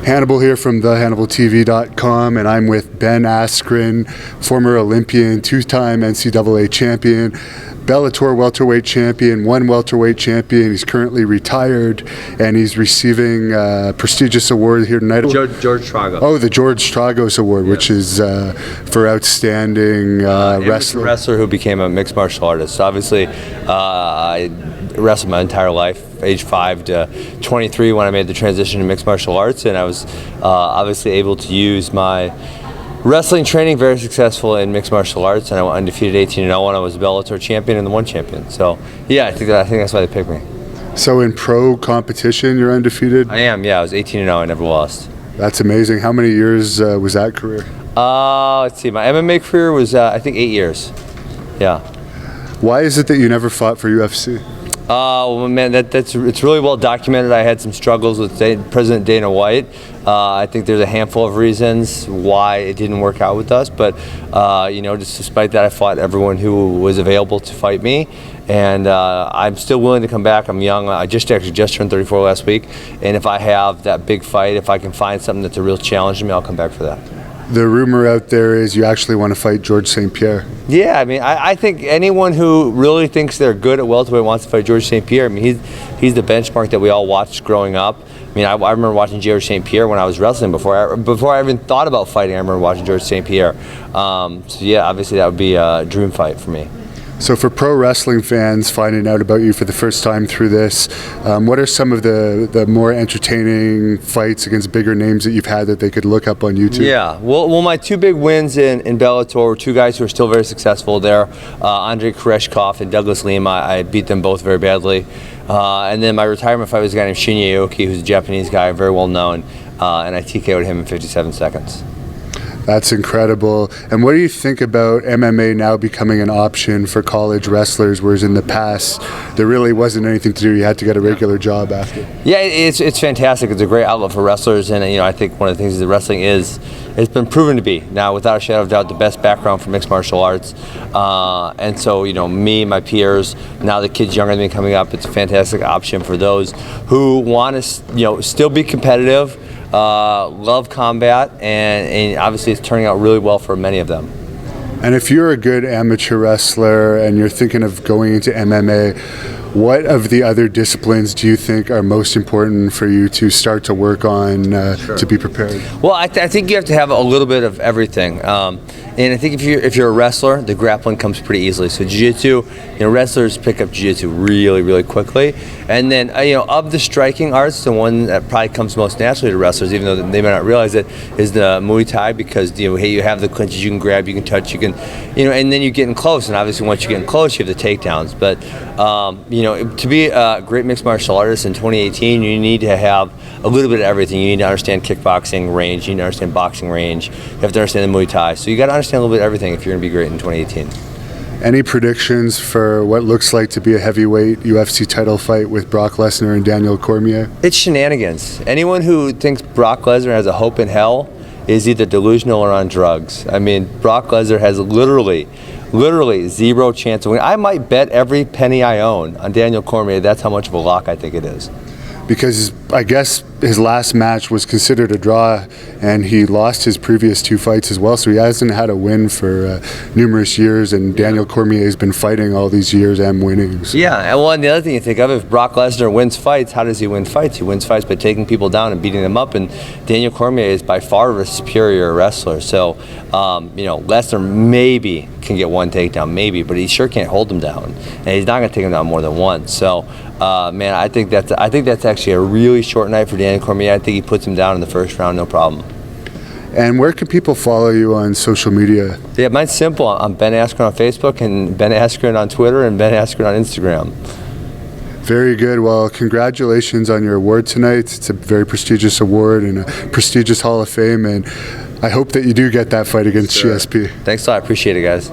Hannibal here from thehannibaltv.com, and I'm with Ben Askrin, former Olympian, two-time NCAA champion, Bellator welterweight champion, one welterweight champion. He's currently retired, and he's receiving a prestigious award here tonight. George Tragos. Oh, the George Tragos Award, which is for outstanding wrestler. Wrestler who became a mixed martial artist. So obviously, I wrestled my entire life, age 5 to 23 when I made the transition to mixed martial arts, and I was obviously able to use my wrestling training very successful in mixed martial arts, and I went undefeated 18-0 when I was a Bellator champion and the one champion. So yeah, I think that's why they picked me. So in pro competition, you're undefeated? I am, yeah. I was 18-0. I never lost. That's amazing. How many years was that career? Let's see. My MMA career was I think 8 years. Yeah. Why is it that you never fought for UFC? Well, man, it's really well documented. I had some struggles with President Dana White. I think there's a handful of reasons why it didn't work out with us, but just despite that, I fought everyone who was available to fight me, and I'm still willing to come back. I'm young. I just turned 34 last week, and if I have that big fight, if I can find something that's a real challenge to me, I'll come back for that. The rumor out there is you actually want to fight George St-Pierre. Yeah, I mean, I think anyone who really thinks they're good at welterweight wants to fight George St-Pierre. I mean, he's the benchmark that we all watched growing up. I mean, I remember watching George St-Pierre when I was wrestling before I even thought about fighting. I remember watching George St-Pierre. So yeah, obviously that would be a dream fight for me. So for pro wrestling fans finding out about you for the first time through this, what are some of the more entertaining fights against bigger names that you've had that they could look up on YouTube? Yeah, well my two big wins in Bellator were two guys who are still very successful there, Andrei Koreshkov and Douglas Lima. I beat them both very badly. And then my retirement fight was a guy named Shinya Aoki, who's a Japanese guy, very well known, and I TKO'd him in 57 seconds. That's incredible. And what do you think about MMA now becoming an option for college wrestlers, whereas in the past there really wasn't anything to do? You had to get a regular job after. Yeah, it's fantastic. It's a great outlet for wrestlers, and I think one of the things that wrestling it's been proven to be now, without a shadow of doubt, the best background for mixed martial arts. And so me, my peers, now the kids younger than me coming up, it's a fantastic option for those who want to still be competitive. Love combat, and obviously it's turning out really well for many of them. And if you're a good amateur wrestler and you're thinking of going into MMA, what of the other disciplines do you think are most important for you to start to work on to be prepared? Well, I think you have to have a little bit of everything. And I think if you're a wrestler, the grappling comes pretty easily. So jiu-jitsu, wrestlers pick up jiu-jitsu really, really quickly. And then, of the striking arts, the one that probably comes most naturally to wrestlers, even though they may not realize it, is the Muay Thai, because you have the clinches, you can grab, you can touch, you can, and then you get in close. And obviously, once you get in close, you have the takedowns. But to be a great mixed martial artist in 2018, you need to have a little bit of everything. You need to understand kickboxing range, you need to understand boxing range, you have to understand the Muay Thai. So you got to understand a little bit of everything if you're going to be great in 2018. Any predictions for what looks like to be a heavyweight UFC title fight with Brock Lesnar and Daniel Cormier? It's shenanigans. Anyone who thinks Brock Lesnar has a hope in hell is either delusional or on drugs. I mean, Brock Lesnar has literally zero chance of winning. I might bet every penny I own on Daniel Cormier. That's how much of a lock I think it is. Because I guess his last match was considered a draw, and he lost his previous 2 fights as well, so he hasn't had a win for numerous years, and Daniel Cormier has been fighting all these years and winning. So. Yeah, well, and the other thing you think of, if Brock Lesnar wins fights, how does he win fights? He wins fights by taking people down and beating them up, and Daniel Cormier is by far a superior wrestler. So, Lesnar maybe can get one takedown, maybe, but he sure can't hold him down, and he's not going to take him down more than once. So, man, I think that's actually a really short night for Daniel Cormier. I think he puts him down in the first round, no problem. And where can people follow you on social media? Yeah, mine's simple. I'm Ben Askrin on Facebook, and Ben Askrin on Twitter, and Ben Askrin on Instagram. Very good. Well, congratulations on your award tonight. It's a very prestigious award and a prestigious Hall of Fame, and I hope that you do get that fight against GSP. Thanks a lot. I appreciate it, guys.